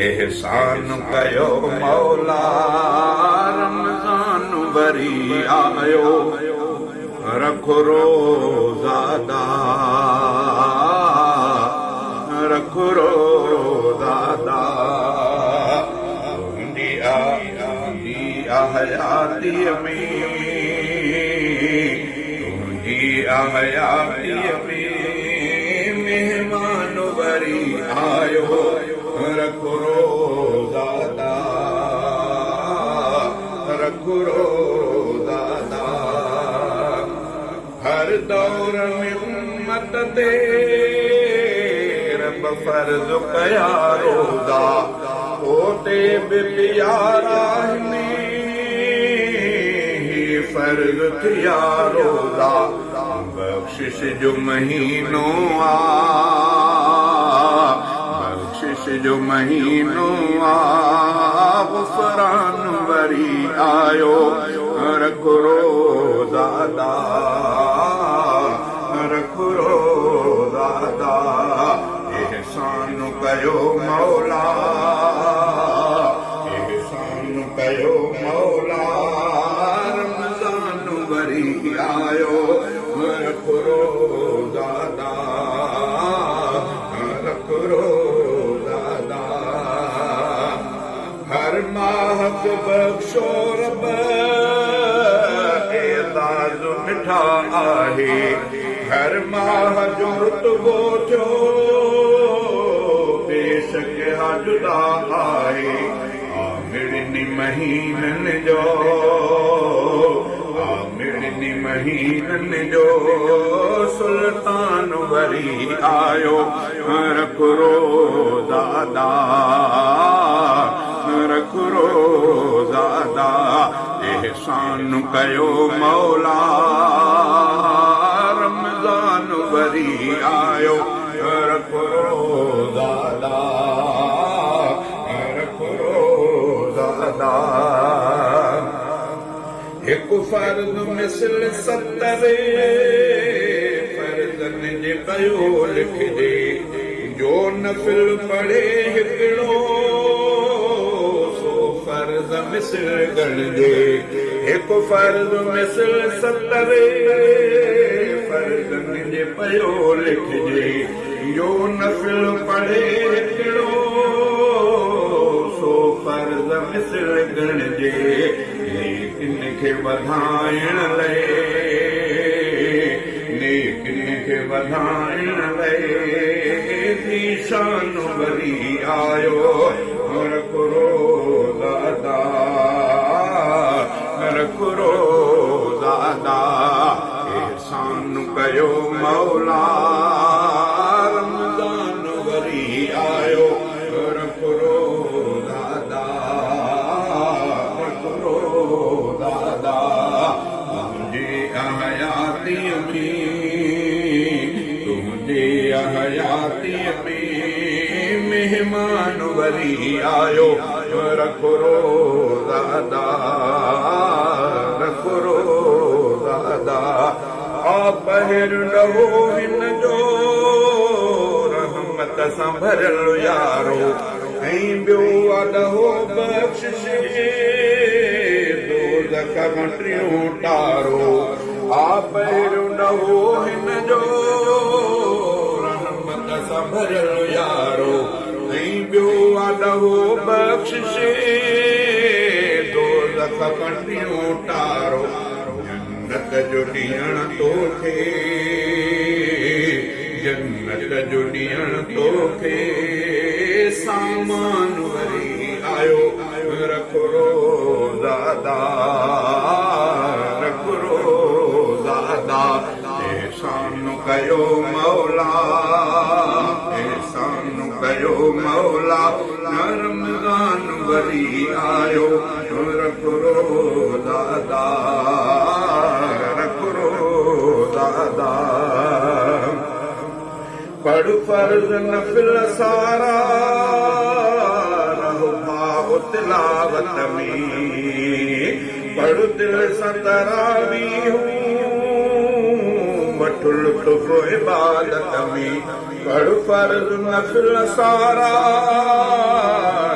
एहसान कयो मौला रमज़ान वरी आयो रखो रोज़ादा रखो रोज़ादा तुंहिंजी हयातीअ में तुंहिंजी हयातीअ में मेहमान वरी आयो रखो रोज़ादा रखो रोज़ादा हर दौर में उम्मत ते रब फर्ज़ कया रोज़ा होते बि प्यारा में फर्ज़ थिया रोज़ा बख़्शिश जो महीनो बख़्शिश जो महीनो गुफ़रान वरी आयो रखो रोज़ादा रखो रोज़ादा एहसान कयो मौला एहसान कयो मौला रमज़ान वरी आयो रखो रोज़ादा रखो रोज़ादा हर माह को बख़्शो रब एज़ाज़ मिठा आहे हर माह जो रुतबो थियो बेशक जुदा आहे आमिरनि महीननि जो आमिरनि महीननि जो सुल्तान वरी आयो रखो रोज़ादा रखो रोज़ादा एहसान कयो मौला रमज़ान वरी आयो रखो रोज़ादा रखो रोज़ादा हिकु फर्ज़ मिसल 70 फर्ज़नि जे कयो लिखिजे जो नफ़िल पढ़े हिकिड़ो सो फर्ज़ मिसल गणिजे हिकु फर्ज़ मिसल 70 फर्ज़नि जे पयो लिखिजे जो नफ़िल पढ़े हिकिड़ो सो फर्ज़ मिसल गणिजे नेकिन खे वधाइण लाइ नेकिन खे वधाइण लाइ ज़ीशान वरी आयो रखो रोज़ादा रखो रोज़ादा एहसान कयो मौला रमज़ान वरी आयो रखो रोज़ादा रखो रोज़ादा तुंहिंजे हयातीअ में तुंहिंजे हयातीअ में मेहमान वरी आयो रखो रोज़ादा रखो रोज़ादा पहिर ॾहो हिन जो रहमत सां भरियल यारो ऐं ॿियो ॾहो बख़्शिश दोज़ख खां टियों टारो पहिर ॾहो हिन जो रहमत सां भरियल यारो ऐं ॿियो ॾहो बख़्शिश दोज़ख खां टियों टारो जन्नत जो ॾियण तोखे जन्नत जो ॾियण तोखे सामान वरी आयो रखो रोज़ादा रखो रोज़ादा एहसान कयो मौला एहसान कयो मौला रमज़ान वरी आयो रखो रोज़ादा रखो रोज़ादा पढ़ फर्ज़ नफ़िल सारा रहो भाव तिलावत में पढ़ दिल सां तरावीह वठ वठु लुत्फ़ इबादत में पढ़ फर्ज़ नफ़िल सारा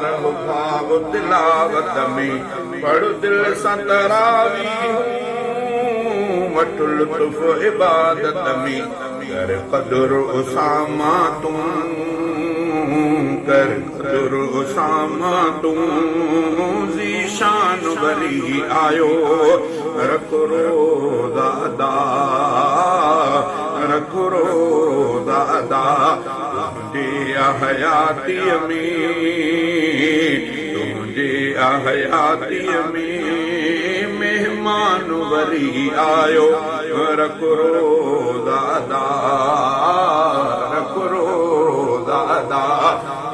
रहो भाव तिलावत में पढ़ दिल सां तरावीह वठु लुत्फ़ इबादत में कर क़दुर उसामा तूं कर क़दुर उसामा तूं ज़ीशान वरी आयो रखरो दादा तुंहिंजे हयातीअ में मेहमान वरी आयो रखरो दादा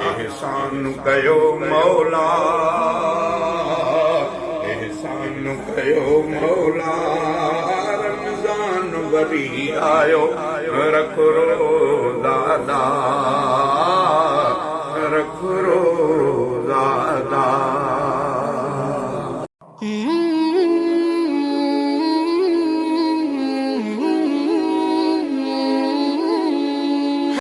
एहसान कयो मौला रमज़ान वरी आयो रखरो